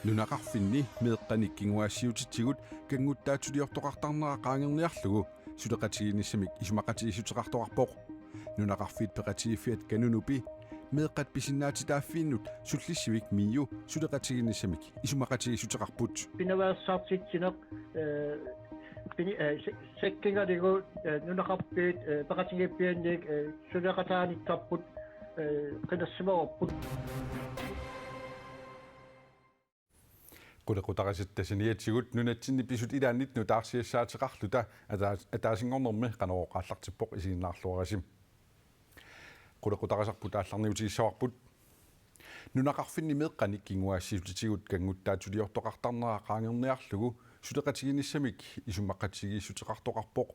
Nunaqarfinni meeqqanikkinguassiutitigut kanguttaatuliortoqartarnera qaangerniarlugu suleqatiginissamik isumaqatigissuteqartoqarpoq nunaqarfiit peqatigiffiat kanunupi meeqqat pisinnaatitaaffiinnut sullissivik miiu suleqatiginissamik isumaqatigissuteqarput pinavaassaartitsineq sekkingaligu nunaqarpiit peqatigippianniik suleqataanikkарпут qinassimaorput qulaqutaqasittassaniatsigut nunatsinni pisut ilaannit nutaarsiassaateqarluta ataasingornermi qanoroqaallartippoq isiginnaarluarasim qulaqutaqasarput aallarniutigissawарpут nunaqarfinni meeqqanik kinguaassiutitigut kanguttaatuliortoqartarnera qaangerniarlugu suleqatiginissamik isumaqatigissuteqartoqarpoq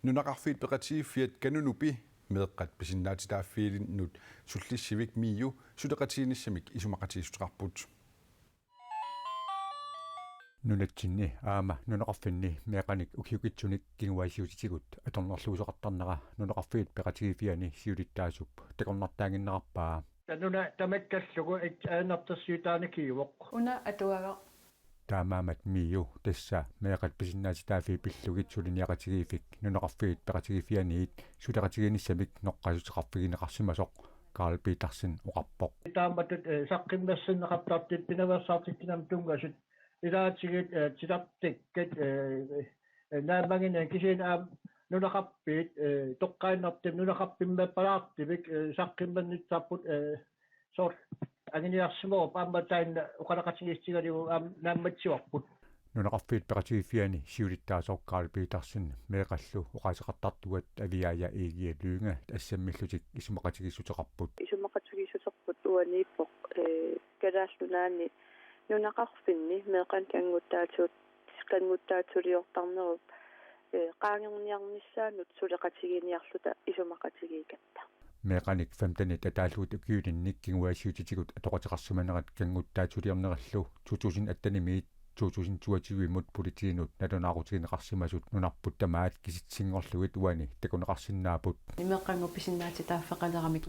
nunaqarfiit peqatigiffiat kanunupi meeqqat pisinnaatitaaffiilinnut sullissivik miiu suleqatiginissamik isumaqatigissuteqarput nunatsinni aama nunaqarfinni meeqanik ukiukitsunik kinguaisiutitigut atornerluusoqartarnera nunaqarfiit peqatigifiani siulittaasup takornartaanginnerarpaa tanuna tamakkallugu aanertassiutaanikiuoq una atuaga taamaamat miiu tassa meeqat pisinnaatitaafi pillugitsuliniaqatigifik nunaqarfiit peqatigifianiit suleqatiginissamik noqqasuteqarfigineqarsimasoq Karl Petersen uqarpoq taamatut saqqimmassinneqartartit pinavaassaartittinam tungasut ilaatigit tilartikkat naamangina kisiin nunaqarpiit toqqaannartim nunaqarpimmappalaartivik saqqimmannittaarput soor anginiarsimorp aamatainna uqalaqatigistiganigu naammatsiorput nunaqarfiit peqatigifiani siulittaasoq Karl Petersen meeqallu uqaseqartartuat aviaaya iigia luunga assammillutik isumaqatigissuteqarput uaniippoq kalaallunaani nunaqarfinni meeqan kanguttaatuliortarnerup qaangerniarnissaanut suleqatiginiarluta isumaqatigikatta meeqanik famtanit ataalluut ukiulinnik kinguaasiutitigut atoqatiqarsumanerat kanguttaatuliornerallu 2008 2022 politiinut nalunaaqutigineqarsimasut nunarput tamaat kisitsiнгорлугит уани такунеқарсиннаапут имеққангу писиннаатитааффеқалерамик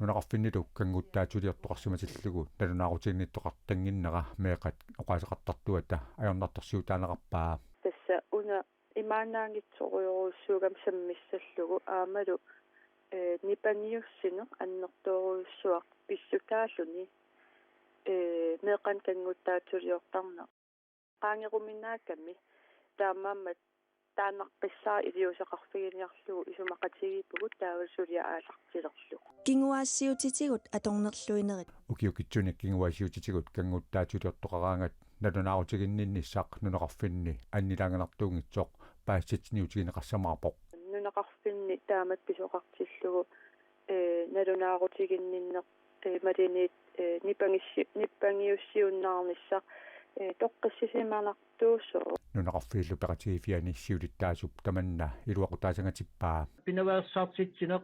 нунақарфиннилу кангуттаатулиортоқарсимасиллугу налунаақутигниттоқартангиннера меқат оқаасеқартартуата аёрнартарсиутаанеқарпаа тасса уна имаанаангитсоруйоруссуугам саммиссаллугу аамалу нипаниуссине аннэртооруйуссуақ писсутааллуни меқан кангуттаатулиортарне qaangerumminaakami taammaammat taanarpissаа илиусеқарфигиниарлугу исумақатигиппугут таавалсулиа аалартилерлу кингуаассиутитигут аторнерлуинерит укиукитсуник кингуаассиутитигут кангуттаатулиортоқараангат налунаарутигинниннissaq нунеқарфинни аннилаанганартуунгитсоқ паассатсниутигинеқарсамаарпоқ нунеқарфинни таамат писоқартиллугу налунаарутигинниннеқ малинит ниппангиуссиуннаарнissaq тоққиссисиманартуусоо нунеқарфииллу пеқатигифиани сиулиттаасуп таманна илуақутаасангатиппаа pinavaassaartitsinеq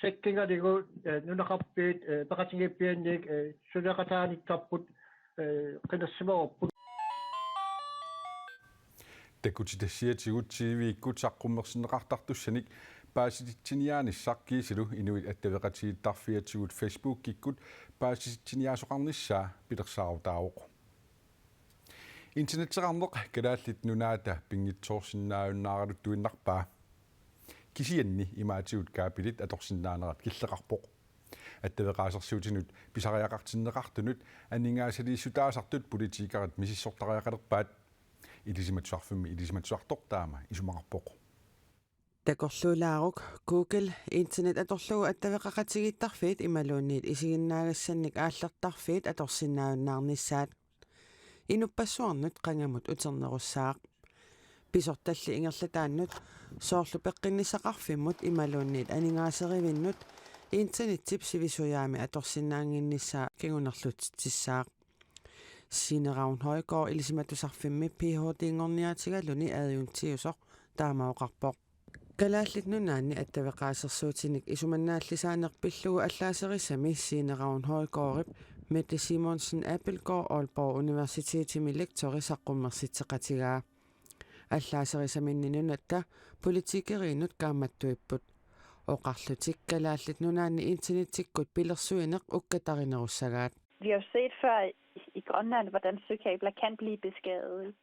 sekkingaligu nunaqarpiit peqatigippianniik suleqataanikkarput qinassimaorput takutitassiatigut tiiviikkut saqqummersinneqartartussanik paasitittiniaanissaqkiisilu inuit attaveqatigiittarfiatigut Facebook-kikkut paasitittiniaasoqarnissaa pilersaarutaavoq internetseqarneq kalaallit nunaata pingitsoorsinnaajunnaaralut tuinnarpaa kisianni imaatigut kaapilit atorsinnaanerat killeqarpoq attaveqaasersuutinut pisariaqartinneqartunut anningaasaliissutaasartut politiikarat misissortariaqalerpaat ilisimatsuarfimmi ilisimatsuartortaama isumaqarpoq takorluulaaruq Google internet atorlugu attaveqaqatigiittarfiit imaluunniit isiginnaagassannik aallertarfiit atorsinnaajunnaarnissaat inupassuarnut qangamut uternerussaaq pisortalli ingerlataannut soorlu peqqinnisaqarfimmut imaluunniit aningaaserivinnut internettip sivisujaami atorsinnaanginnissaa kingunerlutsissaaq Signe Højgaard ilisimatusarfimmi PhD-ngorniaatigaluni aadjuntiusoq taamauqarpoq kalaallit nunaanni attaveqaasersuutinik isumannaallisaanerpillugu allaaserisami Signe Højgaardip Mette Simonsen Appelgaard Aalborg Universitetimi lektori saqqummersitseqatigaa allaaserisaminnni nunatta politikeriinut kaammattuipput oqarlutik kalaallit nunaanni internettikkut pilersuineq ukkatarinerussagaat Vi har jo set før i Grønland, hvordan søkabler kan blive beskadiget.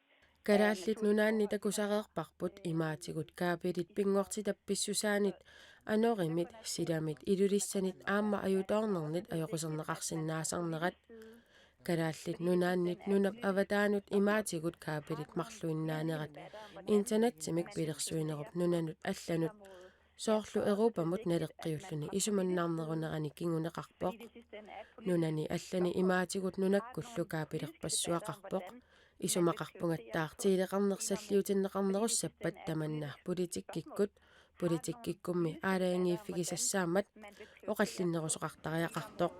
Karaallit nunaanni takusareerparput imaatigut kaapilit pingorti tappissusaanit anorimit sidamit ilulissanit aamma ajutornernit ajoqusernеqarsinnaasarnerat karaallit nunaannit nunap avataanut imaatigut kaapilit marluinnaanerat internetsimik pilersuinerup nunanut allanut soorlu Europamut naleqqiulluni isumannaarnerunerani kinguneqarpoq nunani allani imaatigut nunakkullu kaapilerpassuaqarpoq isumaqarpungattaartiileqarnersalliutinneqarnerussappat tamanna politikkikkummi aalaangiiffigisassaammat oqallinnerusoqartariaqartoq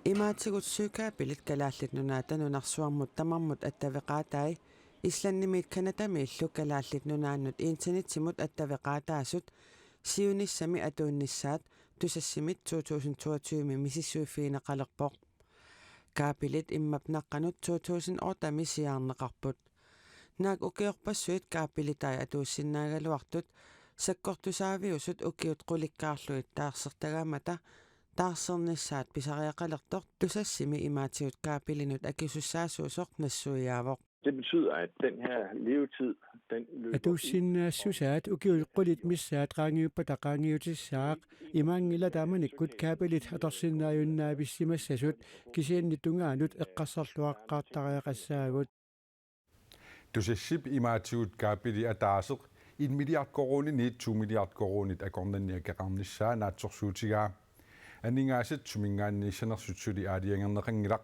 Imaatigut sykaapilit kalaallit nunaata nunarsuarmut tamarmut attaveqaatai исланнимит канатамииллу калааллит нунааннут интернетсимут аттавеqaataasut сиунissami атууннissaat тусассимит 2022 мисиссуиффиинеқалерпоқ кааpilit иммапнаққанут 2008 сиаарнеқарпут наак укиорпассуит кааpilitai атууссиннаагалуартут саккортусаавиусут укиут қуликкаарлуит таарсертагаамата таарсернissaat писариақалертоқ тусассими имаатиут кааpilinut акисуссаасуусоқ нассуиаавоқ. Det betyder, at den her levetid, den løber... Atussinnaassusaat ukiulqulit missaat qaangiuppataqaangiutissaaq imaangila taamanikut kaapilit atorsinnaajunnaabissimассасут кисианнитунгаанут эққассарлуаққаартариақассаагут тусассип имаатигут kaapili атаасеқ 1 milliard koruni 2 milliard korunit акорнанниакеқарниссаа наатсорсуутигаа анингаасат сумингаанниссанерсутсули аалиангернеқангилақ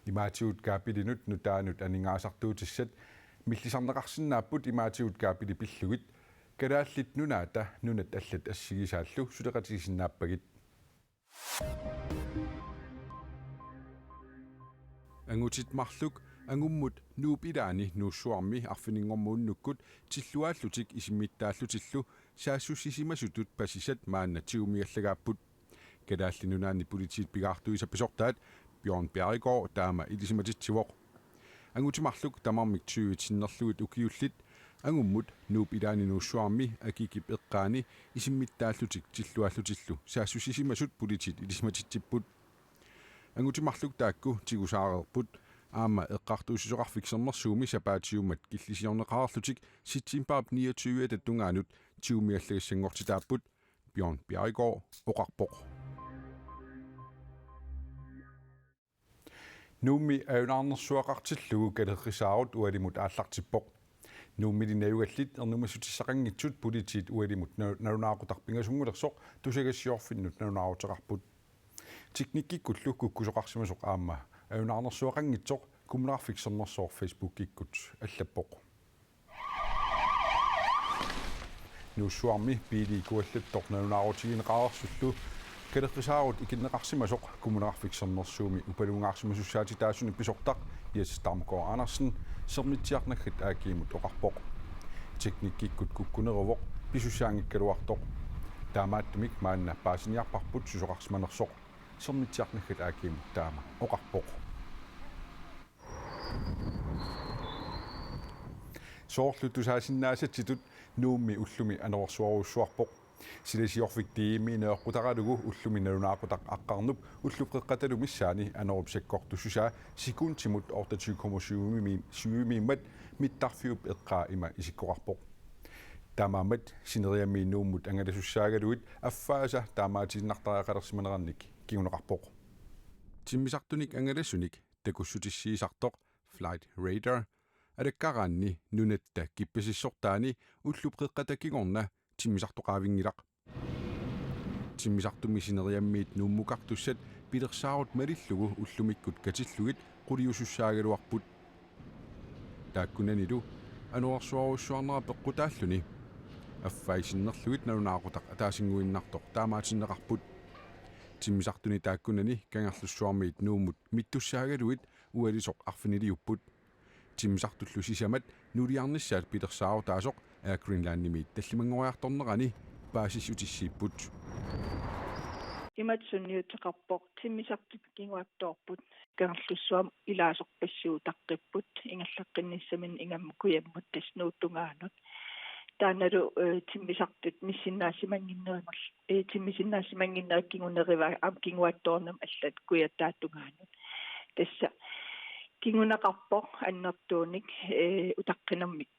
имаатигут кааpilinut нутаанут анингаасартуутиссат миллисарнеқарсинааппут имаатигут kaapili пиллугит калааллит нунаата нунат аллат ассигисааллу сулеқатигисиннааппагит ангутит марлук ангуммут нуупилаани нууссуарми арфинингормууннуккут тиллуааллутик исиммиттааллутиллу саассуссисимасутут пассисат маанна тигумиаллагааппут калааллинунаани политиит пигаартуисапписортаат Bjørn Bjerregaard taama ilisimatittivoq angutimarluk tamarmik 20-tinnerlugut ukiullit angummut nuup ilaaninuussuarmi akikip eqqaani isimmittaallutik tilluallutillu saassussisimasut politit ilisimatittipput angutimarluk taakku tigusaareerput aama eqqartuusisoqarfiksernersuumi sapaatiummat killisiorneqaarlutik sittimpaap 29 tattungaanut tiumiallagissanngortitaapput Bjørn Bjerregaard oqarpoq Nuumi aunarnersuaqartillugu kaleqqisaarut ualimut aallartippoq nuummilinaugallit ernumassutissaqanngitsut politiit ualimut nalunaaqutарпингасунгулерсоq tusagassiorfinnut nalunaarutеqarput tiknikkikkullu kukkusoqarsimasoq aamma aunarnersuaqanngitsoq kumlerarfiksernersoor Facebook-ikkut allappoq nuussuarmi piiliikuallattoq nalunaarutigineqaarsullu kaleqqisaarut ikinneqarsimasoq kumulerarfiksernersuumi upalungaarsimasussaati taassuni pisortaq Jes Damgaard Andersen sermitsiarnaggat aakiimut oqarpoq teknikkikkut kukkuneruvoq pisusaangikkaluartoq taamaattumik maanna paasiniarparput susoqarsimanersoq sermitsiarnaggat aakiimut taama oqarpoq soorlutusaasinnaasatitut nuummi ullumi anersuaruussuarpoq silasiorfik tiimiineeqqutaralugu ullumi nalunaaqutaq aqqarnup ulluqeqqatalu missaani anerupsakkortussusaa sikuntimut 28,7 mittarfiup eqqaa ima isikkoqarpoq taamaamat sineriammi nuummut angalasussaagaluit affaasa taamaatinnartariaqalersimanerannik kiguneqarpoq timmisartunik angalassunik takussutissiisartoq flight radar alakkaraanni nunatta kippasissortaani ullupeqqatakigorna timmisartoqaavingilaq timmisartumi sineriammiit nuummukartussat pilersaarut malillugu ullumikkut katillugit quliusussaagaluarput taakkunanilu anuarsuarussuarnera peqqutaalluni affaisinnerlugit nalunaaqutaq ataasinguinnartoq taamaatinneqarput timmisartuni taakkunani kangarlussuarmiit nuummut mittussaagaluit ualisoq arfiniliupput timmisartullu sisamat nuliarnissaat pilersaaru Air Greenland-nimit tallimangoriartornerani paasissutissiipput иматсунниутеқарпоқ тиммисартут кингуаттоорпут канерлуссуам илаасорпассуутаққиппут ингерлаққинниссамин ингамма куяммут таснууттунгаанут тааналу тиммисартут миссиннаасимангиннеримерл тиммисиннаасимангиннериккигунерива ам кингуатторнам аллат куяттааттунгаанут тасса кингунақарпоқ аннертууник утаққинэрмик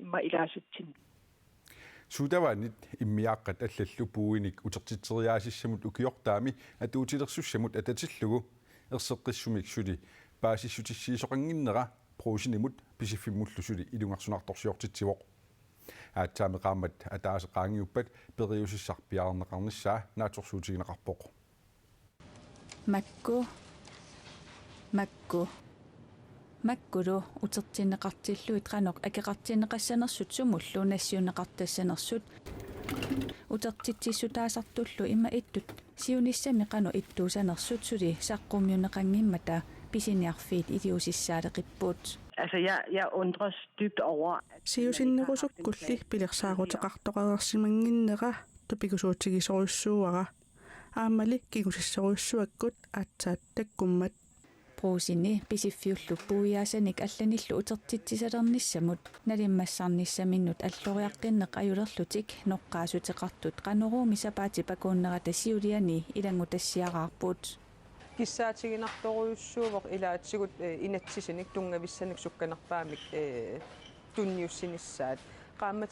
имма илаасутсин Suudavaanit immiaqqat аллаллу puuinik utertiteriaasissamut ukiortaami atuutilersussamut atatillugu erseqqissumik suli paasissutissiisoqanginnera pruusinimut pisiffimullusuli ilungarsunartorsiortitsivoq aatsaameqaammat ataaseqaangiuppat periusissarpiarneqarnissaa naatorsuutigineqarpoq Makkulu utertinneqartilluit qanoq akeqartinneqassanersut sumullu nassiuneqartassanersut utertitsissutaasartullu imma ittut siunissami qano ittuusanersut suli saqqummiuneqangimmata pisiniarfiit idiusissaaleqippuut. Altså jeg undres dybt over siusinnerusukkulli pilersaarutaqartoqalersimanginnera tupikusuutigisoruissuuara aamali kigusissoruissuakkut aatsaat takkummat Bruusini pisiffiullu puuiaasanik allanillu utertitsisalernissamut nalimmassarnissaminnut alloriaqqinneq ajulerlutik noqqaasuteqartut qanuruumi sapaati pakuunnerata siuliani ilangutassiaqaarpuut kissaatigинartoruissuuvoq ilaatsigut inatsisinik tungavissanik sukkanerpaamik tunniussinissaat qaammat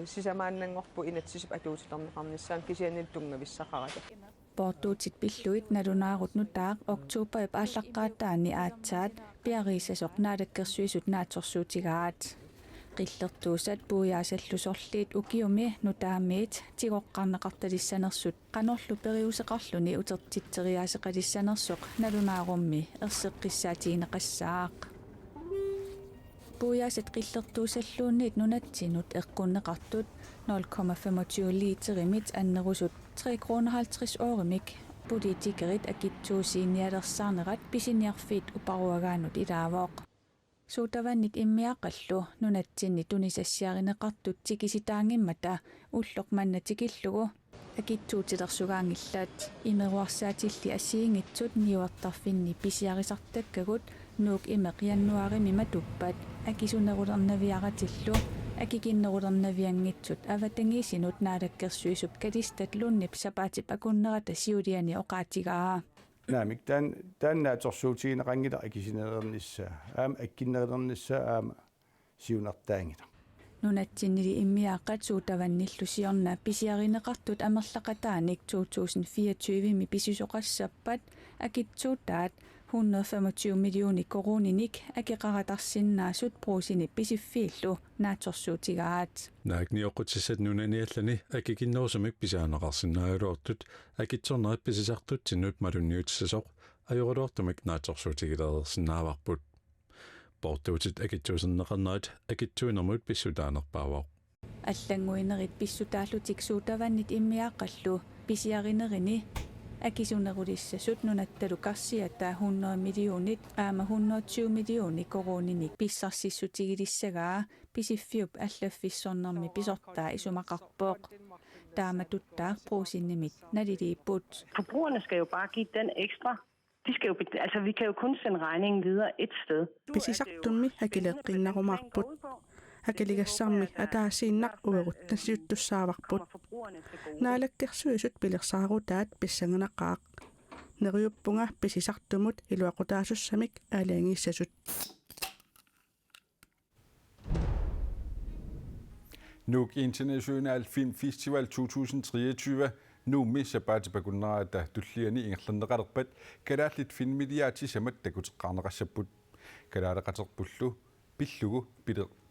sisamaannangorpu inatsisip atuutilerneqarnissaan kisianil tungavissaqarata Portuutit pilluit nalunaarut nutaaq oktuuperip aallaqqaattaani aatsaat piariisasoq naalakkersuisut naatsorsuutigaat qillertuusat puujaasallusorliit ukiumi nutaamiit tigoqqarneqartalissanersut qanorlu periuseqarluni utertitteriaaseqalissanersoq nalunaarummi erseqqissaatigineqassaaq puujaaset qillertuusalluunniit nunatsinut eqqunneqartut 0,25 literimit annerusut 3 kroner 50 årimik politikerit akitsuusiinialersaarnerat pisiniarfiit uparuagaanut ilaavoq suutavannit immiaqallu nunatsinni tunisassiarineqartut tikisitaangimmata ulloq mannatikillugu akitsuutilersugaangillaat imeruarsaatilli assiingitsut niuartarfinni pisiarisartakkagut nuuk imeq januarimi matuppat akisunerulernaviaratillu akikinnerulernaviangitsut avatangiisinut naalakkersuisup kalistatlunni sapaatip akunnerata siuliani oqaatigaa naamik taan naatorsuutigineqangila akisinerernissaa aama akkinnerilernissa aama siunartaangila nunatsinnili immiaqqat suutavannillu siorna pisiarineqartut amerlaqataanik 2024mi pisisoqassappat akitsuutaat 125 millioni koruninik akeqaratarsinnaasut pruusini pisiffiillu naatsorsuutigaat naaknioqutissat nunaniallani akikinnerusumik pisaaneqarsinnaaluortut akitsornerit pisisartutsinnut malunniutisasoq ajoruluortumik naatsorsuutigileersinnaavaqput portuutit akitsuuserneqarnerit akitsuinermut pissutaanerpaavoq аллангуинерит писсутааллутик суутаваннит иммиааққаллу писиаринеrini акисунерулиссасут нунатталу карсиатаа 100 миллионит аама 120 миллиони коруниник писсарсиссутигилиссагаа писиффиуп аллаффиссорнерми писортаа исумақарпооқ тааматуттаа пруусиннимит налилииппут forbrugerne skal jo bare give den ekstra. De skal jo altså vi kan jo kun sende regningen videre et sted. Pisisartummi hakileqqinnarumaarput hakiligassarmi ataasiinnaq uerutnassiuttussaavarput naalakkersuisut pilersaaruutaat pissangeneqqaaq neriuppunga pisisartumut iluaqutaasussamik aalaangiissasut Nuuk International Film Festival 2023 nuummi sapaatipakunnerata tulliani ingerlerneqalerpat kalaallit filmiliaatisamat takuteqqarneqassapput kalaaleqaterpullu pillugu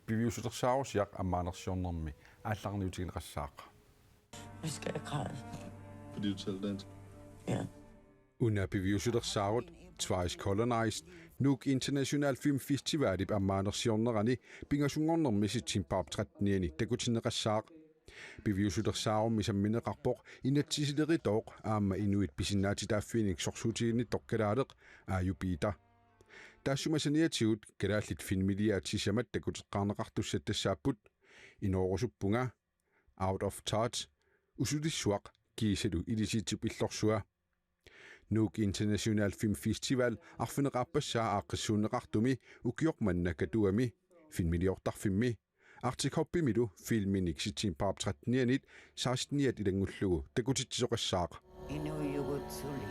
piviusutersaarusiaq ammaanersiornermi aallarniutigineqassaaqa. Vi skal have græd. Fordi du taler dansk? Ja. Una piviusutersaarut Twice Colonized Nuuk International Film Festival ammaanersiornerani pingasungornermi sitsimparp 13niani takutinneqassaaq piviusutersaarum isammineqarpoq inatsisileritorq aamma inuit pisinnaatitaaffiinik sorsuutiginnittoq kalaaleq aayupiita taassumасаниатигут калааллит филмилиаатсисамат такутеққарнеқартуссат тассааппут иноорусуппунга Out of Touch усулиссуақ кисалу илисиитсип иллорсуа Nuuk International Film Festival арфинеқарпассаа ааққиссуунеқартуми укиоқманна катуами филмилиортарфимми артикоппимилу филминик ситсимпарп 13-нианит 16-ниат илангуллугу такутитсоқассаақ Inuiugutsuli.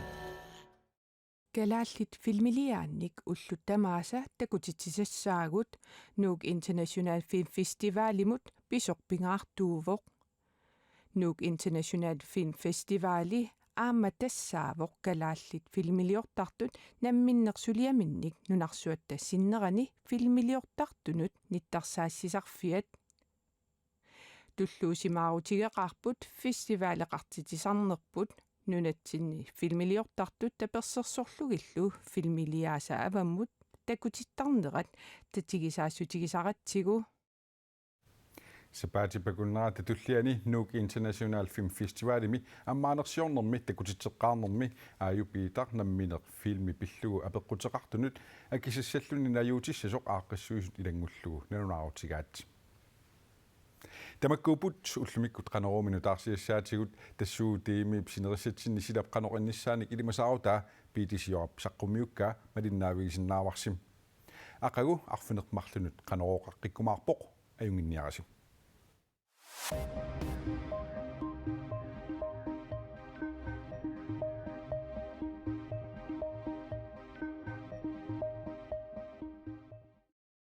Galaallit filmiliaannik ullutamaasa takutitsissassaagut nuuk International Film Festivalimut pisorpingaartuuvoq nuuk International Film Festivali aamma tassaavoq galaallit filmiliortartut namminnersuliaminnik nunarsuatta sinnerani filmiliortartunut nittarssaassisarfiat tulluusimaarutigaqarput festivaaleqartitisarnerput nunatsinni filmiliortartut tapersersorlugillu filmiliaasa avammut takutittarnerat tatigisaassutigisaratsigu Sapaati pakunnaata tulliani nuuk International Film Festivalimi ammaanersiornermi takutitteqqaarnermi aayupiitaq namminer filmi pillugu apeqquteqartunut akisissalluni najuutissasoq aaqqissuisut ilangullugu nanunaarutigaat Tamakkuuput ullumikut qaneruminu taarsiassaatigut tassuutiimi psinerissatsinni silap qaneqinnissaani ilimasaarutaa piitisiorap saqqummiukkaa malinnaavigisinnaarwarsim aqagu arfineqmarlunut qanerooqaqqikkumaarpoq ajunginniarasu